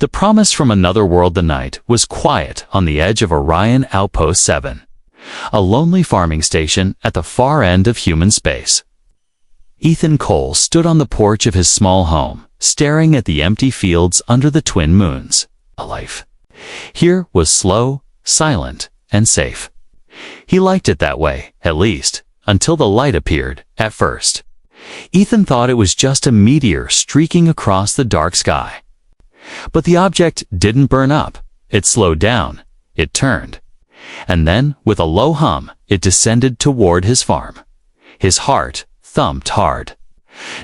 The promise from another world the night was quiet on the edge of Orion Outpost 7, a lonely farming station at the far end of human space. Ethan Cole stood on the porch of his small home, staring at the empty fields under the twin moons. A life here was slow, silent, and safe. He liked it that way, at least, until the light appeared. At first, Ethan thought it was just a meteor streaking across the dark sky. But the object didn't burn up. It slowed down. It turned. And then, with a low hum, it descended toward his farm. His heart thumped hard.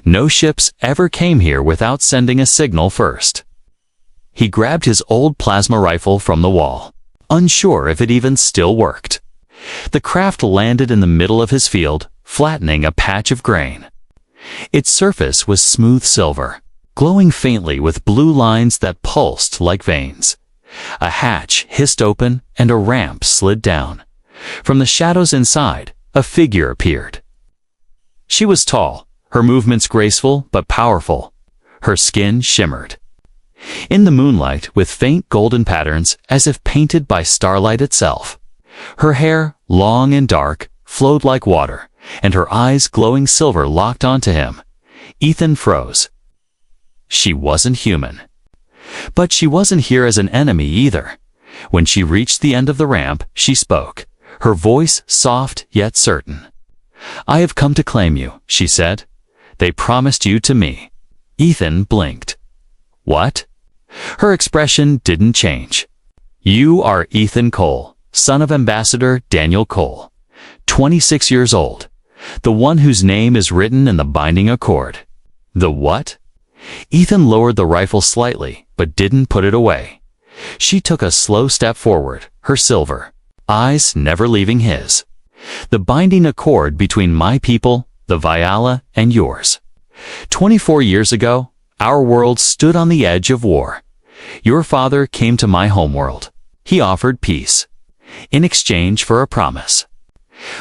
No ships ever came here without sending a signal first. He grabbed his old plasma rifle from the wall, unsure if it even still worked. The craft landed in the middle of his field, flattening a patch of grain. Its surface was smooth silver, glowing faintly with blue lines that pulsed like veins. A hatch hissed open and a ramp slid down. From the shadows inside, a figure appeared. She was tall, her movements graceful but powerful. Her skin shimmered in the moonlight with faint golden patterns as if painted by starlight itself. Her hair, long and dark, flowed like water, and her eyes glowing silver locked onto him. Ethan froze. She wasn't human. But she wasn't here as an enemy either. When she reached the end of the ramp, she spoke, her voice soft yet certain. "I have come to claim you," she said. "They promised you to me." Ethan blinked. "What?" Her expression didn't change. "You are Ethan Cole, son of Ambassador Daniel Cole, 26 years old, the one whose name is written in the binding accord." "The what?" Ethan lowered the rifle slightly, but didn't put it away. She took a slow step forward, her silver eyes never leaving his. "The binding accord between my people, the Vyala, and yours. 24 years ago, our world stood on the edge of war. Your father came to my homeworld. He offered peace, in exchange for a promise.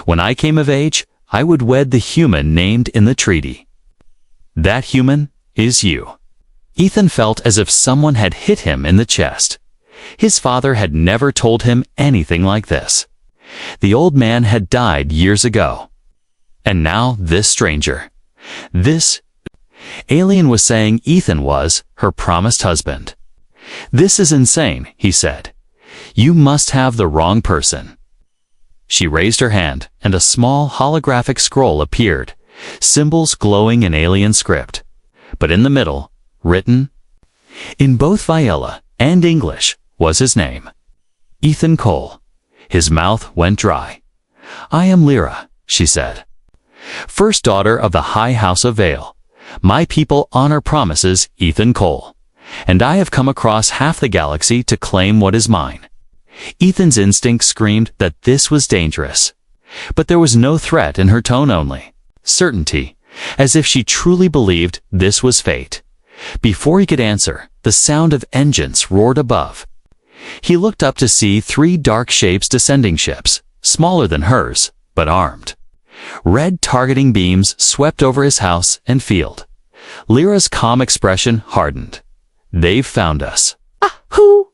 When I came of age, I would wed the human named in the treaty. That human is you." Ethan felt as if someone had hit him in the chest. His father had never told him anything like this. The old man had died years ago. And now this stranger, this alien was saying Ethan was her promised husband. "This is insane," he said. "You must have the wrong person." She raised her hand, and a small holographic scroll appeared, symbols glowing in alien script. But in the middle, written in both Vyala and English, was his name. Ethan Cole. His mouth went dry. "I am Lyra," she said. "First daughter of the High House of Vale. My people honor promises, Ethan Cole. And I have come across half the galaxy to claim what is mine." Ethan's instinct screamed that this was dangerous. But there was no threat in her tone, only certainty, as if she truly believed this was fate. Before he could answer, the sound of engines roared above. He looked up to see 3 dark shapes descending ships, smaller than hers, but armed. Red targeting beams swept over his house and field. Lyra's calm expression hardened. "They've found us." "Who?"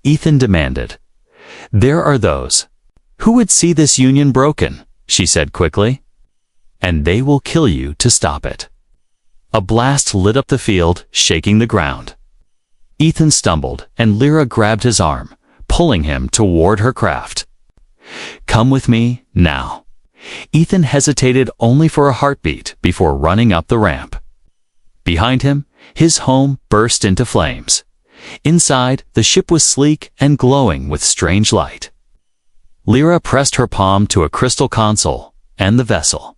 Ethan demanded. "There are those who would see this union broken," she said quickly. "And they will kill you to stop it." A blast lit up the field, shaking the ground. Ethan stumbled, and Lyra grabbed his arm, pulling him toward her craft. "Come with me, now." Ethan hesitated only for a heartbeat before running up the ramp. Behind him, his home burst into flames. Inside, the ship was sleek and glowing with strange light. Lyra pressed her palm to a crystal console, and the vessel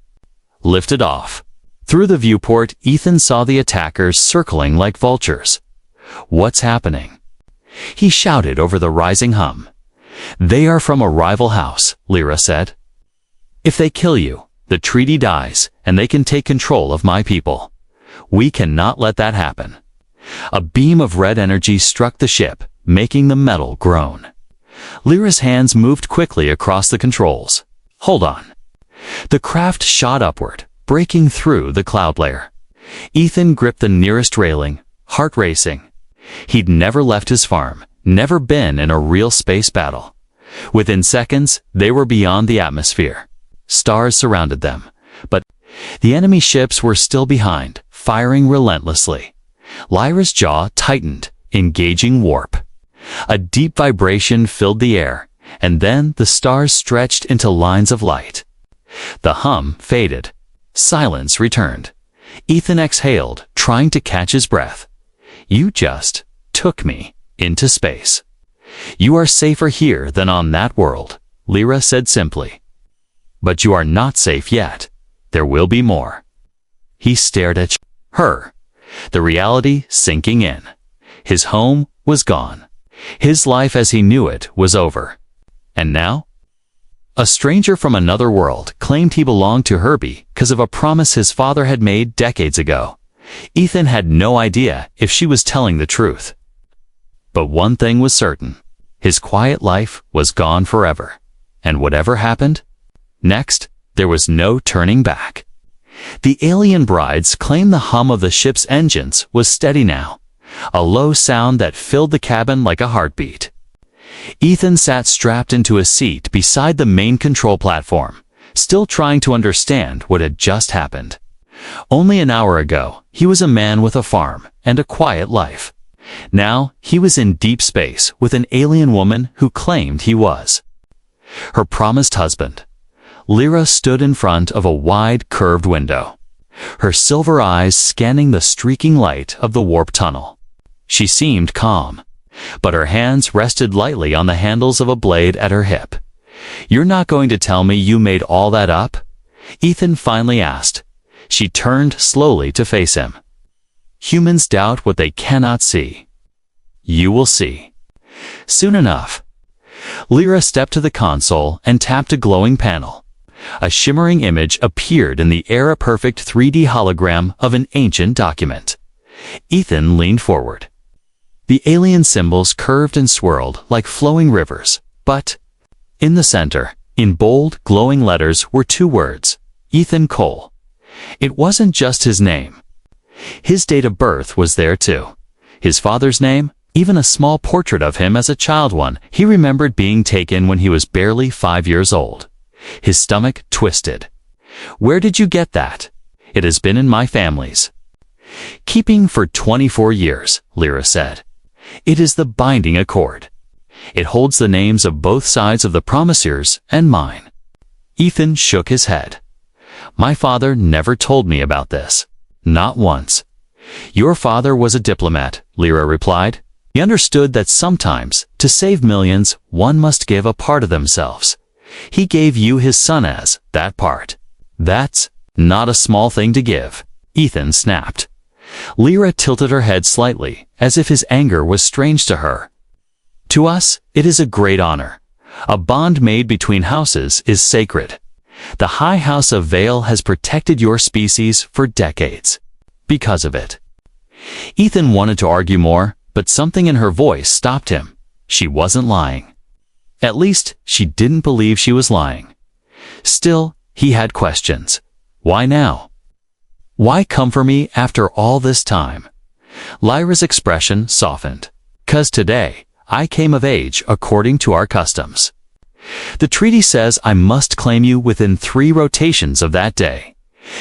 lifted off. Through the viewport, Ethan saw the attackers circling like vultures. "What's happening?" he shouted over the rising hum. "They are from a rival house," Lyra said. "If they kill you, the treaty dies, and they can take control of my people. We cannot let that happen." A beam of red energy struck the ship, making the metal groan. Lyra's hands moved quickly across the controls. "Hold on." The craft shot upward, breaking through the cloud layer. Ethan gripped the nearest railing, heart racing. He'd never left his farm, never been in a real space battle. Within seconds, they were beyond the atmosphere. Stars surrounded them, but the enemy ships were still behind, firing relentlessly. Lyra's jaw tightened, engaging warp. A deep vibration filled the air, and then the stars stretched into lines of light. The hum faded. Silence returned. Ethan exhaled, trying to catch his breath. "You just took me into space. You are safer here than on that world," Lyra said simply. "But you are not safe yet. There will be more." He stared at her, the reality sinking in. His home was gone. His life as he knew it was over. And now? A stranger from another world claimed he belonged to Herbie because of a promise his father had made decades ago. Ethan had no idea if she was telling the truth. But one thing was certain. His quiet life was gone forever. And whatever happened, next, there was no turning back. The alien brides claimed the hum of the ship's engines was steady now, a low sound that filled the cabin like a heartbeat. Ethan sat strapped into a seat beside the main control platform, still trying to understand what had just happened. Only an hour ago, he was a man with a farm and a quiet life. Now, he was in deep space with an alien woman who claimed he was her promised husband. Lyra stood in front of a wide, curved window, her silver eyes scanning the streaking light of the warp tunnel. She seemed calm, but her hands rested lightly on the handles of a blade at her hip. "You're not going to tell me you made all that up?" Ethan finally asked. She turned slowly to face him. "Humans doubt what they cannot see. You will see. Soon enough." Lyra stepped to the console and tapped a glowing panel. A shimmering image appeared in the air, a perfect 3D hologram of an ancient document. Ethan leaned forward. The alien symbols curved and swirled like flowing rivers, but in the center, in bold, glowing letters, were two words: Ethan Cole. It wasn't just his name. His date of birth was there too. His father's name, even a small portrait of him as a child, one he remembered being taken when he was barely 5 years old. His stomach twisted. "Where did you get that?" "It has been in my family's keeping for 24 years, Lyra said. "It is the binding accord. It holds the names of both sides of the promisors and mine." Ethan shook his head. "My father never told me about this. Not once." "Your father was a diplomat," Lyra replied. "He understood that sometimes, to save millions, one must give a part of themselves. He gave you his son as that part." "That's not a small thing to give," Ethan snapped. Lyra tilted her head slightly, as if his anger was strange to her. "To us, it is a great honor. A bond made between houses is sacred. The High House of Vale has protected your species for decades. Because of it." Ethan wanted to argue more, but something in her voice stopped him. She wasn't lying. At least, she didn't believe she was lying. Still, he had questions. Why now? Why come for me after all this time? Lyra's expression softened. "'Cause today, I came of age according to our customs. The treaty says I must claim you within 3 rotations of that day.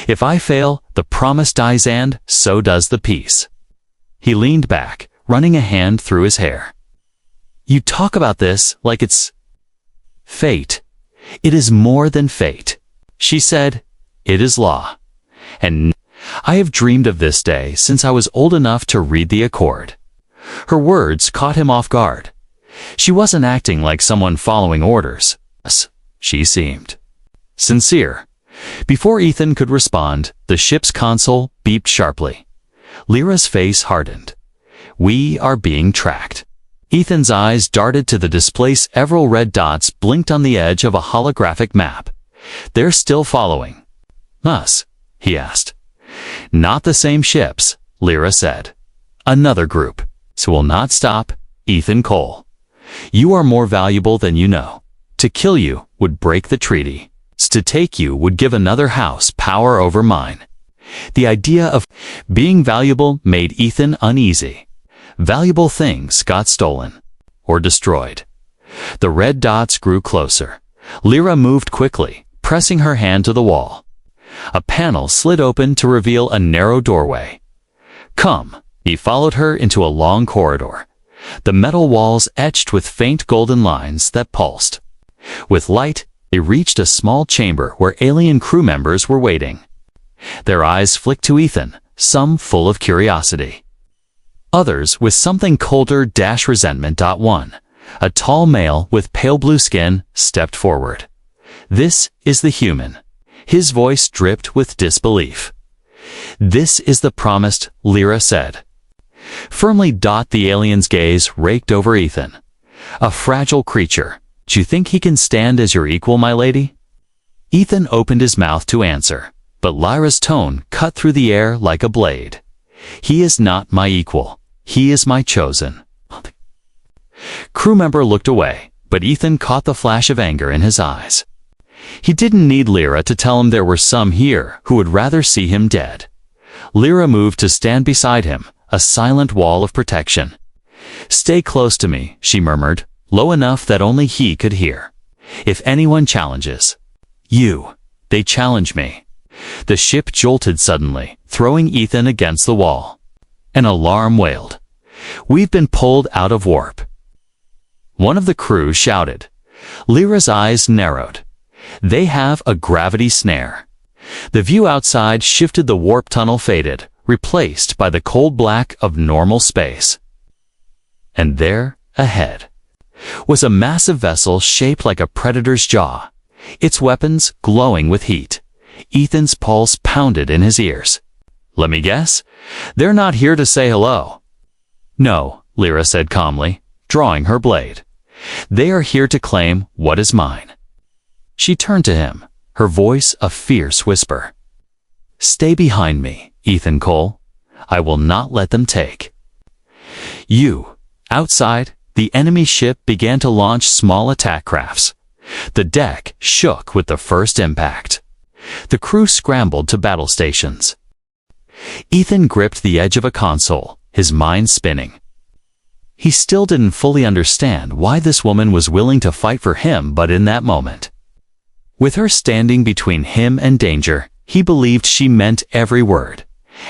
If I fail, the promise dies and so does the peace." He leaned back, running a hand through his hair. "You talk about this like it's fate. It is more than fate," she said. "It is law. And I have dreamed of this day since I was old enough to read the accord." Her words caught him off guard. She wasn't acting like someone following orders. She seemed sincere. Before Ethan could respond, the ship's console beeped sharply. Lyra's face hardened. "We are being tracked." Ethan's eyes darted to the display. Several red dots blinked on the edge of a holographic map. "They're still following us?" he asked. "Not the same ships," Lyra said. "Another group. So will not stop, Ethan Cole. You are more valuable than you know. To kill you would break the treaty. To take you would give another house power over mine." The idea of being valuable made Ethan uneasy. Valuable things got stolen or destroyed. The red dots grew closer. Lyra moved quickly, pressing her hand to the wall. A panel slid open to reveal a narrow doorway. "Come." He followed her into a long corridor, the metal walls etched with faint golden lines that pulsed. With light, they reached a small chamber where alien crew members were waiting. Their eyes flicked to Ethan, some full of curiosity. Others with something colder - resentment. One, a tall male with pale blue skin, stepped forward. "This is the human." His voice dripped with disbelief. "This is the promised," Lyra said. Firmly, the alien's gaze raked over Ethan. "A fragile creature. Do you think he can stand as your equal, my lady?" Ethan opened his mouth to answer, but Lyra's tone cut through the air like a blade. "He is not my equal. He is my chosen." Crew member looked away, but Ethan caught the flash of anger in his eyes. He didn't need Lyra to tell him there were some here who would rather see him dead. Lyra moved to stand beside him, a silent wall of protection. "Stay close to me," she murmured, low enough that only he could hear. "If anyone challenges you, they challenge me." The ship jolted suddenly, throwing Ethan against the wall. An alarm wailed. "We've been pulled out of warp." One of the crew shouted. Lyra's eyes narrowed. "They have a gravity snare." The view outside shifted. The warp tunnel faded, replaced by the cold black of normal space. And there, ahead, was a massive vessel shaped like a predator's jaw, its weapons glowing with heat. Ethan's pulse pounded in his ears. "Let me guess, they're not here to say hello." "No," Lyra said calmly, drawing her blade. "They are here to claim what is mine." She turned to him, her voice a fierce whisper. "Stay behind me, Ethan Cole. I will not let them take you." Outside, the enemy ship began to launch small attack crafts. The deck shook with the first impact. The crew scrambled to battle stations. Ethan gripped the edge of a console, his mind spinning. He still didn't fully understand why this woman was willing to fight for him, but in that moment, with her standing between him and danger, he believed she meant every word.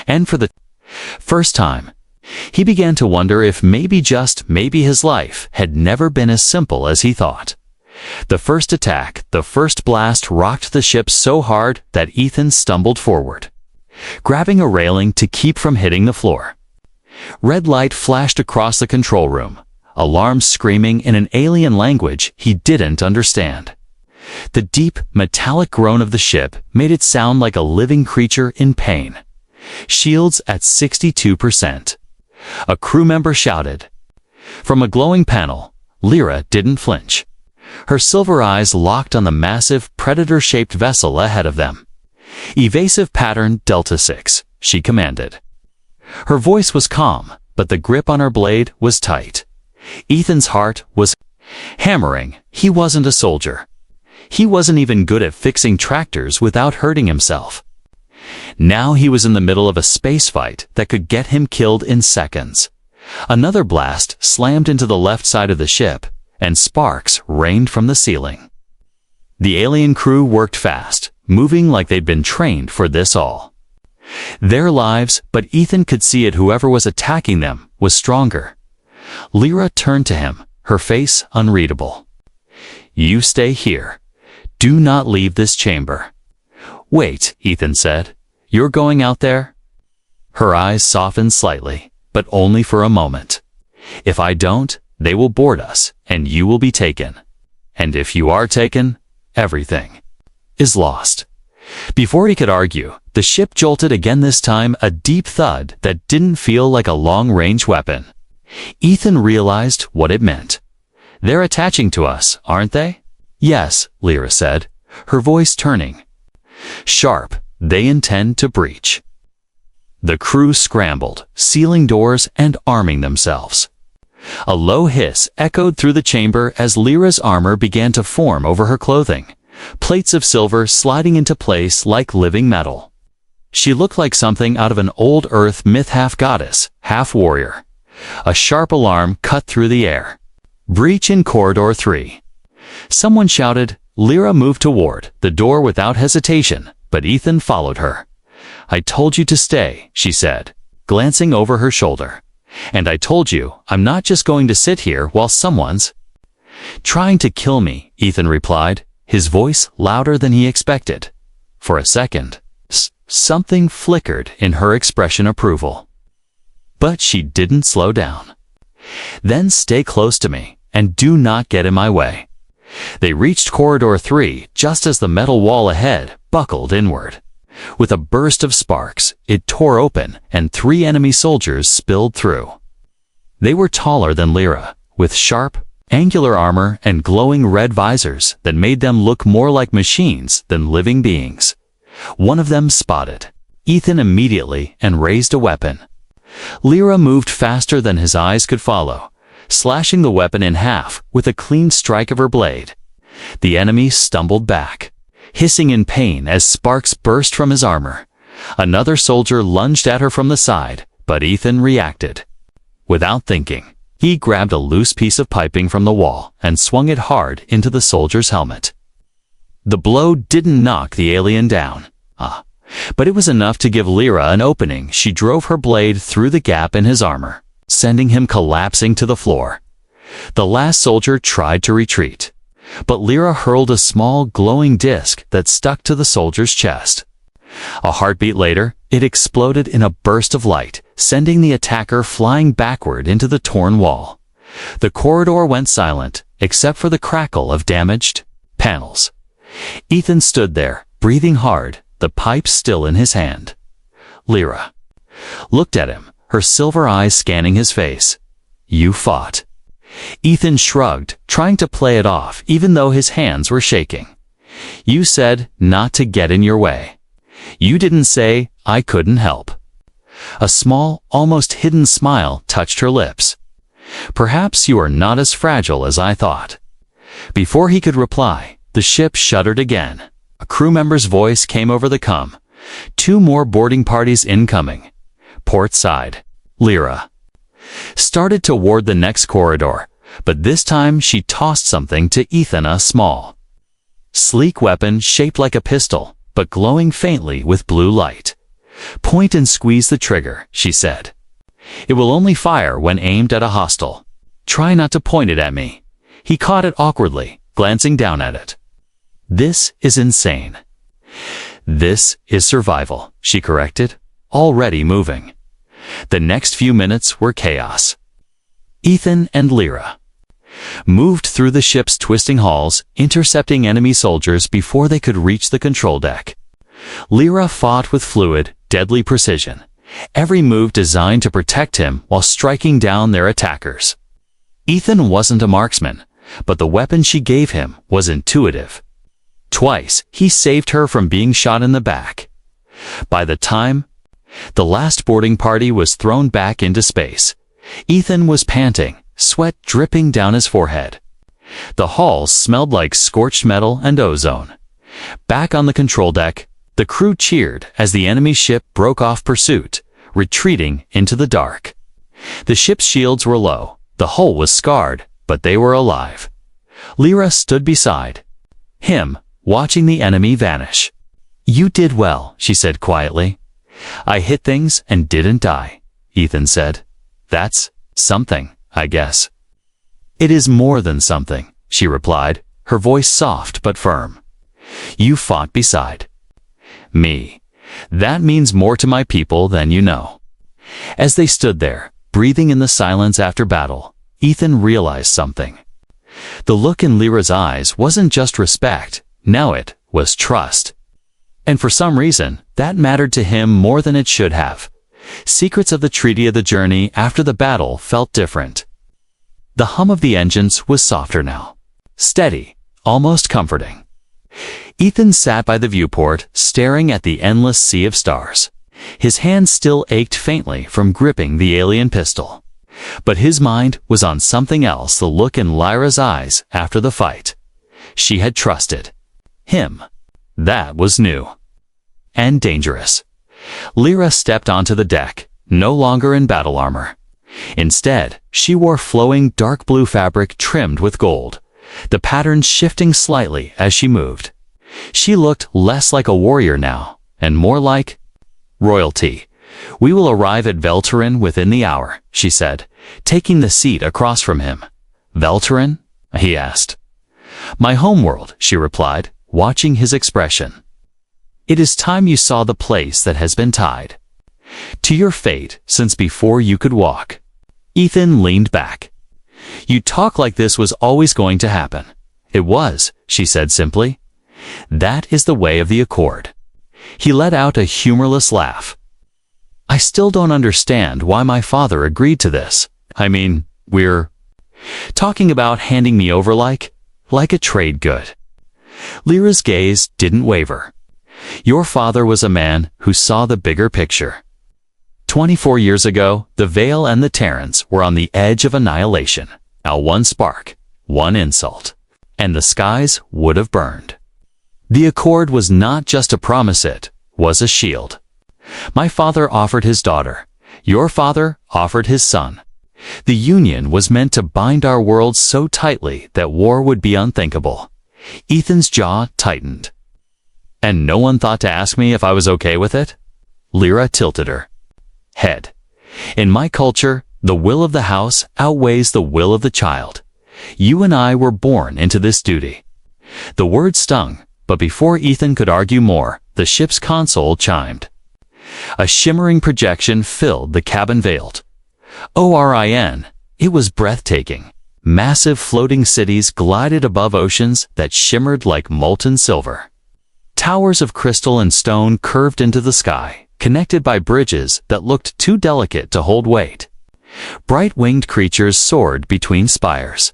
And for the first time, he began to wonder if maybe, just maybe, his life had never been as simple as he thought. The first attack, the first blast, rocked the ship so hard that Ethan stumbled forward, grabbing a railing to keep from hitting the floor. Red light flashed across the control room, alarms screaming in an alien language he didn't understand. The deep, metallic groan of the ship made it sound like a living creature in pain. "Shields at 62%. A crew member shouted. From a glowing panel, Lyra didn't flinch. Her silver eyes locked on the massive, predator-shaped vessel ahead of them. "Evasive pattern Delta 6, she commanded. Her voice was calm, but the grip on her blade was tight. Ethan's heart was hammering. He wasn't a soldier. He wasn't even good at fixing tractors without hurting himself. Now he was in the middle of a space fight that could get him killed in seconds. Another blast slammed into the left side of the ship, and sparks rained from the ceiling. The alien crew worked fast, moving like they'd been trained for this all. Their lives, but Ethan could see it, whoever was attacking them was stronger. Lyra turned to him, her face unreadable. "You stay here. Do not leave this chamber." "Wait," Ethan said. "You're going out there?" Her eyes softened slightly, but only for a moment. "If I don't, they will board us, and you will be taken. And if you are taken, everything is lost." Before he could argue, the ship jolted again, this time a deep thud that didn't feel like a long-range weapon. Ethan realized what it meant. "They're attaching to us, aren't they?" "Yes," Lyra said, her voice turning sharp. "They intend to breach." The crew scrambled, sealing doors and arming themselves. A low hiss echoed through the chamber as Lyra's armor began to form over her clothing, plates of silver sliding into place like living metal. She looked like something out of an old Earth myth, half goddess, half warrior. A sharp alarm cut through the air. Breach in Corridor 3. Someone shouted. Lyra moved toward the door without hesitation, but Ethan followed her. "I told you to stay," she said, glancing over her shoulder. "And I told you, I'm not just going to sit here while someone's trying to kill me," Ethan replied, his voice louder than he expected. For a second, something flickered in her expression approval. But she didn't slow down. "Then stay close to me, and do not get in my way." They reached Corridor 3 just as the metal wall ahead buckled inward. With a burst of sparks, it tore open and 3 enemy soldiers spilled through. They were taller than Lyra, with sharp, angular armor and glowing red visors that made them look more like machines than living beings. One of them spotted Ethan immediately and raised a weapon. Lyra moved faster than his eyes could follow, slashing the weapon in half with a clean strike of her blade. The enemy stumbled back, hissing in pain as sparks burst from his armor. Another soldier lunged at her from the side, but Ethan reacted. Without thinking, he grabbed a loose piece of piping from the wall and swung it hard into the soldier's helmet. The blow didn't knock the alien down, but it was enough to give Lyra an opening. She drove her blade through the gap in his armor, sending him collapsing to the floor. The last soldier tried to retreat, but Lyra hurled a small glowing disc that stuck to the soldier's chest. A heartbeat later, it exploded in a burst of light, sending the attacker flying backward into the torn wall. The corridor went silent, except for the crackle of damaged panels. Ethan stood there, breathing hard, the pipe still in his hand. Lyra looked at him, her silver eyes scanning his face. "You fought." Ethan shrugged, trying to play it off even though his hands were shaking. "You said not to get in your way. You didn't say I couldn't help." A small, almost hidden smile touched her lips. "Perhaps you are not as fragile as I thought." Before he could reply, the ship shuddered again. A crew member's voice came over the comm. "2 more boarding parties incoming." Port side. Lyra started toward the next corridor, but this time she tossed something to Ethan, a small, sleek weapon shaped like a pistol, but glowing faintly with blue light. "Point and squeeze the trigger," she said. "It will only fire when aimed at a hostile. Try not to point it at me." He caught it awkwardly, glancing down at it. "This is insane." "This is survival," she corrected, already moving. The next few minutes were chaos. Ethan and Lyra moved through the ship's twisting halls, intercepting enemy soldiers before they could reach the control deck. Lyra fought with fluid, deadly precision, every move designed to protect him while striking down their attackers. Ethan wasn't a marksman, but the weapon she gave him was intuitive. Twice, he saved her from being shot in the back. By the time the last boarding party was thrown back into space, Ethan was panting, sweat dripping down his forehead. The halls smelled like scorched metal and ozone. Back on the control deck, the crew cheered as the enemy ship broke off pursuit, retreating into the dark. The ship's shields were low, the hull was scarred, but they were alive. Lyra stood beside him, watching the enemy vanish. "You did well," she said quietly. "I hit things and didn't die," Ethan said. "That's something, I guess." "It is more than something," she replied, her voice soft but firm. "You fought beside me. That means more to my people than you know." As they stood there, breathing in the silence after battle, Ethan realized something. The look in Lyra's eyes wasn't just respect, now it was trust. And for some reason, that mattered to him more than it should have. Secrets of the treaty of the journey after the battle felt different. The hum of the engines was softer now. Steady, almost comforting. Ethan sat by the viewport, staring at the endless sea of stars. His hand still ached faintly from gripping the alien pistol. But his mind was on something else, the look in Lyra's eyes after the fight. She had trusted him. That was new. And dangerous. Lyra stepped onto the deck, no longer in battle armor. Instead, she wore flowing dark blue fabric trimmed with gold, the patterns shifting slightly as she moved. She looked less like a warrior now, and more like royalty. "We will arrive at Velterin within the hour," she said, taking the seat across from him. "Velterin?" he asked. "My homeworld," she replied, watching his expression. "It is time you saw the place that has been tied to your fate since before you could walk." Ethan leaned back. "You talk like this was always going to happen." "It was," she said simply. "That is the way of the Accord." He let out a humorless laugh. "I still don't understand why my father agreed to this. I mean, we're talking about handing me over like a trade good." Lyra's gaze didn't waver. "Your father was a man who saw the bigger picture. 24 years ago, the Vale and the Terrans were on the edge of annihilation. Now one spark, one insult, and the skies would have burned. The Accord was not just a promise, it was a shield. My father offered his daughter. Your father offered his son. The union was meant to bind our worlds so tightly that war would be unthinkable." Ethan's jaw tightened. "And no one thought to ask me if I was okay with it?" Lyra tilted her head. "In my culture, the will of the house outweighs the will of the child. You and I were born into this duty." The word stung, but before Ethan could argue more, the ship's console chimed. A shimmering projection filled the cabin veiled. ORIN, it was breathtaking. Massive floating cities glided above oceans that shimmered like molten silver. Towers of crystal and stone curved into the sky, connected by bridges that looked too delicate to hold weight. Bright-winged creatures soared between spires,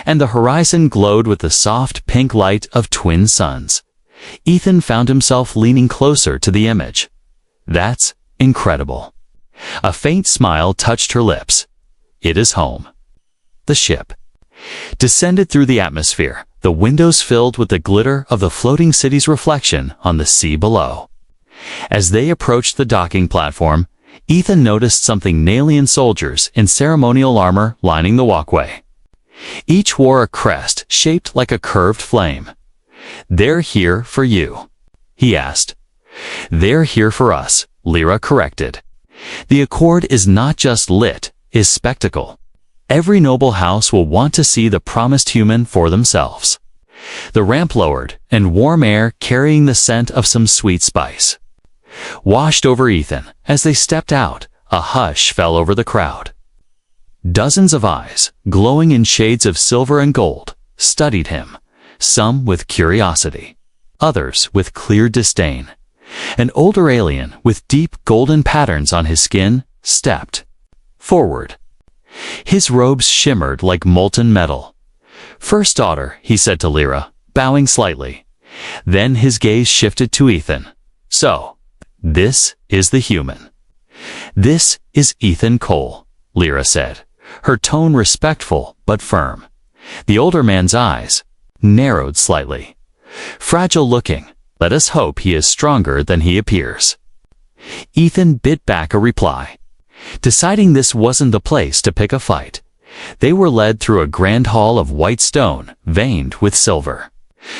and the horizon glowed with the soft pink light of twin suns. Ethan found himself leaning closer to the image. "That's incredible." A faint smile touched her lips. "It is home." The ship descended through the atmosphere, the windows filled with the glitter of the floating city's reflection on the sea below. As they approached the docking platform, Ethan noticed something: Nalian soldiers in ceremonial armor lining the walkway. Each wore a crest shaped like a curved flame. "They're here for you," he asked. "They're here for us," Lyra corrected. "The Accord is not just lit, is spectacle. Every noble house will want to see the promised human for themselves." The ramp lowered, and warm air carrying the scent of some sweet spice washed over Ethan. As they stepped out, a hush fell over the crowd. Dozens of eyes, glowing in shades of silver and gold, studied him, some with curiosity, others with clear disdain. An older alien with deep golden patterns on his skin stepped forward. His robes shimmered like molten metal. "First daughter," he said to Lyra, bowing slightly. Then his gaze shifted to Ethan. "So, this is the human." "This is Ethan Cole," Lyra said, her tone respectful but firm. The older man's eyes narrowed slightly. "Fragile looking. Let us hope he is stronger than he appears." Ethan bit back a reply, deciding this wasn't the place to pick a fight. They were led through a grand hall of white stone, veined with silver.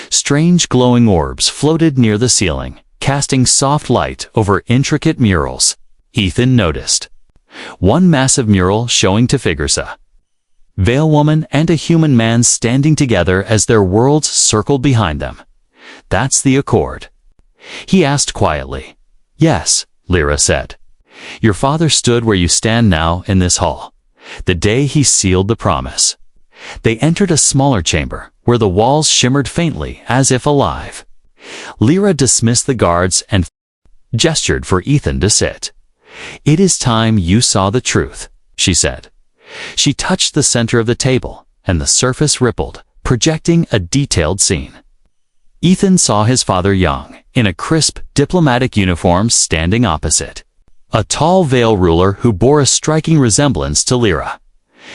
Strange glowing orbs floated near the ceiling, casting soft light over intricate murals. Ethan noticed one massive mural showing Tefigursa, Veil Woman and a human man standing together as their worlds circled behind them. "That's the Accord?" he asked quietly. "Yes," Lyra said. "Your father stood where you stand now in this hall, the day he sealed the promise." They entered a smaller chamber, where the walls shimmered faintly as if alive. Lyra dismissed the guards and gestured for Ethan to sit. "It is time you saw the truth," she said. She touched the center of the table, and the surface rippled, projecting a detailed scene. Ethan saw his father young, in a crisp, diplomatic uniform, standing opposite a tall Veil ruler who bore a striking resemblance to Lyra.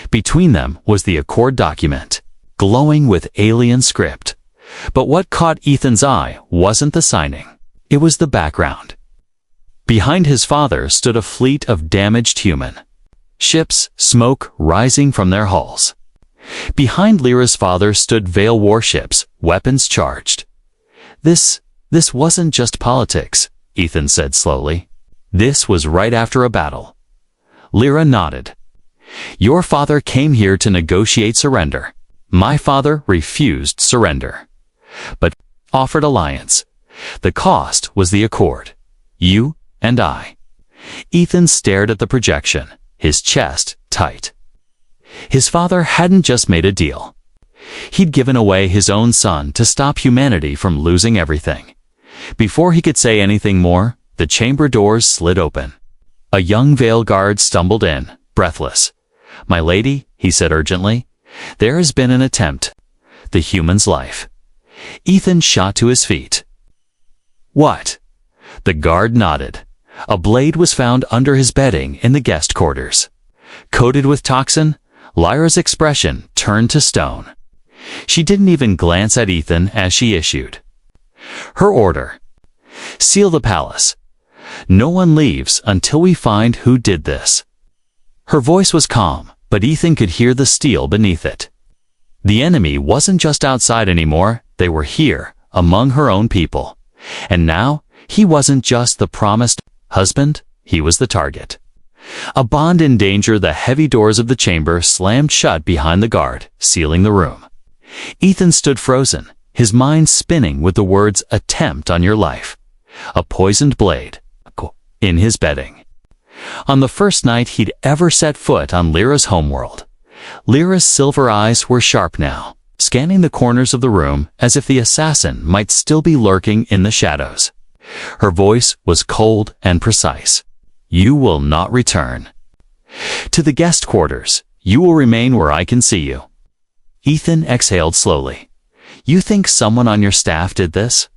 Between them was the Accord document, glowing with alien script. But what caught Ethan's eye wasn't the signing. It was the background. Behind his father stood a fleet of damaged human ships, smoke rising from their hulls. Behind Lyra's father stood Veil warships, weapons charged. This wasn't just politics, Ethan said slowly. This was right after a battle. Lyra nodded. Your father came here to negotiate surrender. My father refused surrender, but offered alliance. The cost was the accord. You and I. Ethan stared at the projection, his chest tight. His father hadn't just made a deal. He'd given away his own son to stop humanity from losing everything. Before he could say anything more, the chamber doors slid open. A young Veil guard stumbled in, breathless. My lady, he said urgently, there has been an attempt. The human's life. Ethan shot to his feet. What? The guard nodded. A blade was found under his bedding in the guest quarters. Coated with toxin, Lyra's expression turned to stone. She didn't even glance at Ethan as she issued her order. Seal the palace. No one leaves until we find who did this. Her voice was calm, but Ethan could hear the steel beneath it. The enemy wasn't just outside anymore, they were here, among her own people. And now, he wasn't just the promised husband, he was the target. A bond in danger, the heavy doors of the chamber slammed shut behind the guard, sealing the room. Ethan stood frozen, his mind spinning with the words, attempt on your life. A poisoned blade. In his bedding. On the first night he'd ever set foot on Lyra's homeworld. Lyra's silver eyes were sharp now, scanning the corners of the room as if the assassin might still be lurking in the shadows. Her voice was cold and precise. You will not return. To the guest quarters, you will remain where I can see you. Ethan exhaled slowly. You think someone on your staff did this?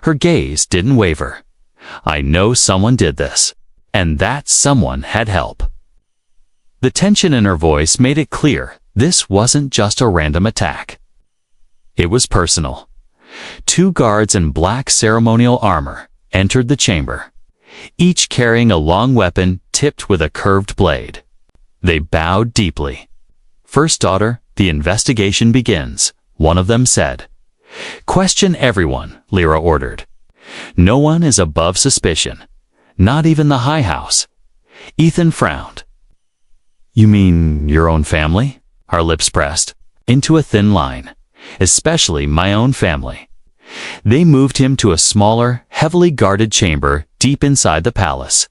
Her gaze didn't waver. I know someone did this, and that someone had help. The tension in her voice made it clear this wasn't just a random attack. It was personal. 2 guards in black ceremonial armor entered the chamber, each carrying a long weapon tipped with a curved blade. They bowed deeply. First daughter, the investigation begins, one of them said. Question everyone, Lyra ordered. No one is above suspicion, not even the High House. Ethan frowned. You mean your own family? Our lips pressed into a thin line. Especially my own family. They moved him to a smaller, heavily guarded chamber deep inside the palace.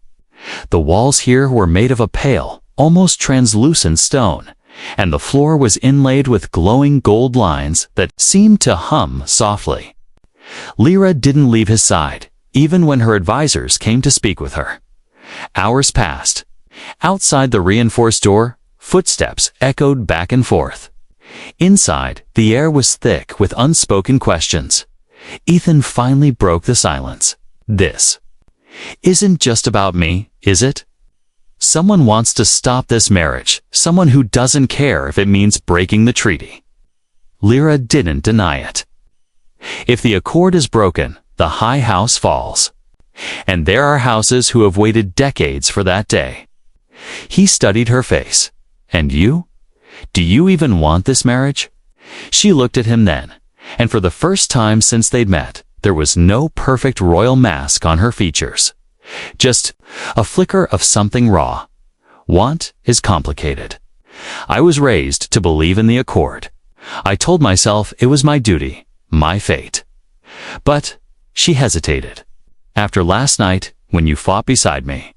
The walls here were made of a pale, almost translucent stone, and the floor was inlaid with glowing gold lines that seemed to hum softly. Lyra didn't leave his side, even when her advisors came to speak with her. Hours passed. Outside the reinforced door, footsteps echoed back and forth. Inside, the air was thick with unspoken questions. Ethan finally broke the silence. This isn't just about me, is it? Someone wants to stop this marriage, someone who doesn't care if it means breaking the treaty. Lyra didn't deny it. If the accord is broken, the High House falls. And there are houses who have waited decades for that day. He studied her face. And you? Do you even want this marriage? She looked at him then, and for the first time since they'd met, there was no perfect royal mask on her features. Just a flicker of something raw. Want is complicated. I was raised to believe in the accord. I told myself it was my duty, my fate. But she hesitated. After last night, when you fought beside me,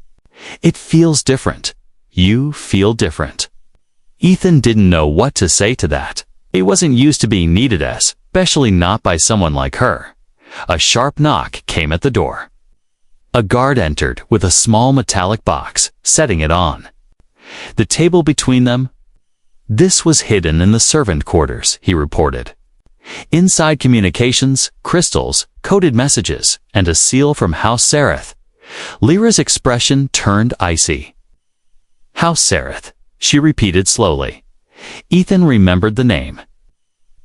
it feels different. You feel different. Ethan didn't know what to say to that. He wasn't used to being needed, especially not by someone like her. A sharp knock came at the door. A guard entered with a small metallic box, setting it on the table between them. This was hidden in the servant quarters, he reported. Inside communications, crystals, coded messages, and a seal from House Sereth. Lyra's expression turned icy. House Sereth, she repeated slowly. Ethan remembered the name.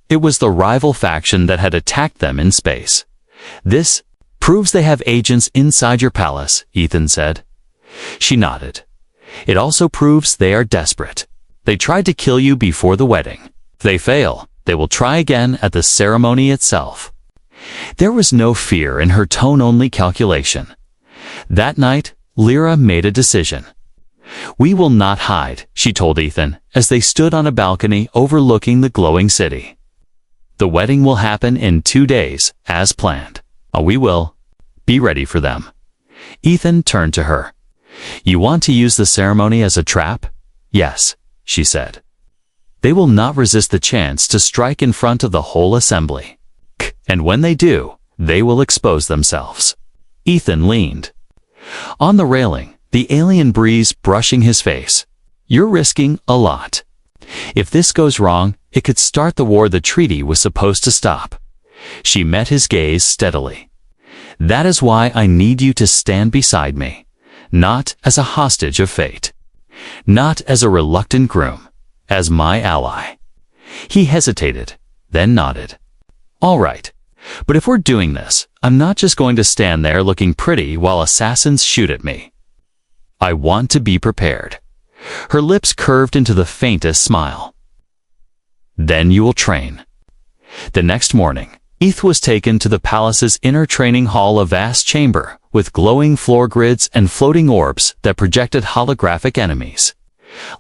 It was the rival faction that had attacked them in space. This proves they have agents inside your palace, Ethan said. She nodded. It also proves they are desperate. They tried to kill you before the wedding. If they fail, they will try again at the ceremony itself. There was no fear in her tone-only calculation. That night, Lyra made a decision. "We will not hide," she told Ethan, as they stood on a balcony overlooking the glowing city. "The wedding will happen in 2 days, as planned. We will. Be ready for them." Ethan turned to her. "You want to use the ceremony as a trap?" "Yes," she said. "They will not resist the chance to strike in front of the whole assembly. And when they do, they will expose themselves." Ethan leaned on the railing, the alien breeze brushing his face. "You're risking a lot. If this goes wrong, it could start the war the treaty was supposed to stop." She met his gaze steadily. "That is why I need you to stand beside me, not as a hostage of fate, not as a reluctant groom, as my ally." He hesitated, then nodded. "All right, but if we're doing this, I'm not just going to stand there looking pretty while assassins shoot at me. I want to be prepared." Her lips curved into the faintest smile. "Then you will train." The next morning, Eth was taken to the palace's inner training hall, a vast chamber with glowing floor grids and floating orbs that projected holographic enemies.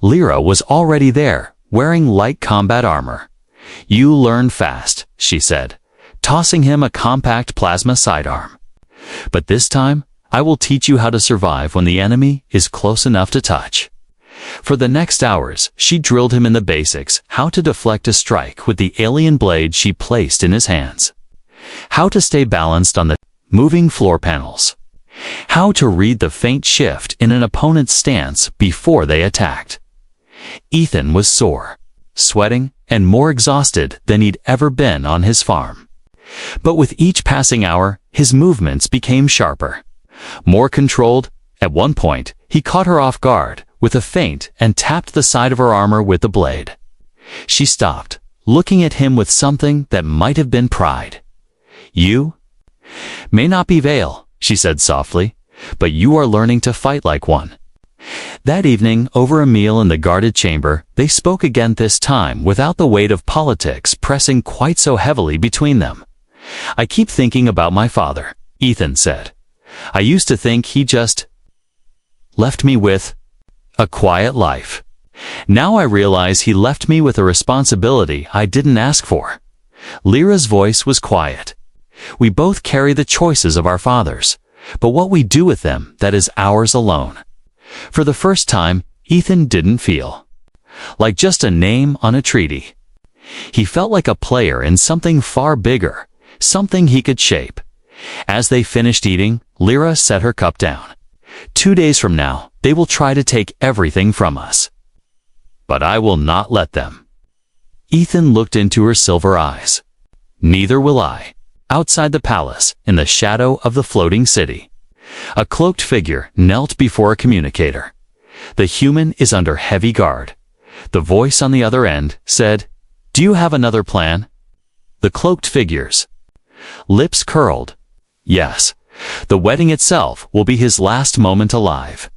Lyra was already there, wearing light combat armor. "You learn fast," she said, tossing him a compact plasma sidearm. "But this time, I will teach you how to survive when the enemy is close enough to touch." For the next hours, she drilled him in the basics: how to deflect a strike with the alien blade she placed in his hands, how to stay balanced on the moving floor panels, how to read the faint shift in an opponent's stance before they attacked. Ethan was sore, sweating, and more exhausted than he'd ever been on his farm. But with each passing hour, his movements became sharper, more controlled. At one point, he caught her off guard with a feint and tapped the side of her armor with the blade. She stopped, looking at him with something that might have been pride. "You may not be Vale," she said softly, "but you are learning to fight like one." That evening, over a meal in the guarded chamber, they spoke again, this time without the weight of politics pressing quite so heavily between them. "I keep thinking about my father," Ethan said. "I used to think he just left me with a quiet life. Now I realize he left me with a responsibility I didn't ask for." Lyra's voice was quiet. "We both carry the choices of our fathers, but what we do with them, that is ours alone." For the first time, Ethan didn't feel like just a name on a treaty. He felt like a player in something far bigger, something he could shape. As they finished eating, Lyra set her cup down. 2 days from now, they will try to take everything from us. But I will not let them." Ethan looked into her silver eyes. "Neither will I." Outside the palace, in the shadow of the floating city, a cloaked figure knelt before a communicator. "The human is under heavy guard." The voice on the other end said, "Do you have another plan?" The cloaked figure's lips curled. "Yes. The wedding itself will be his last moment alive."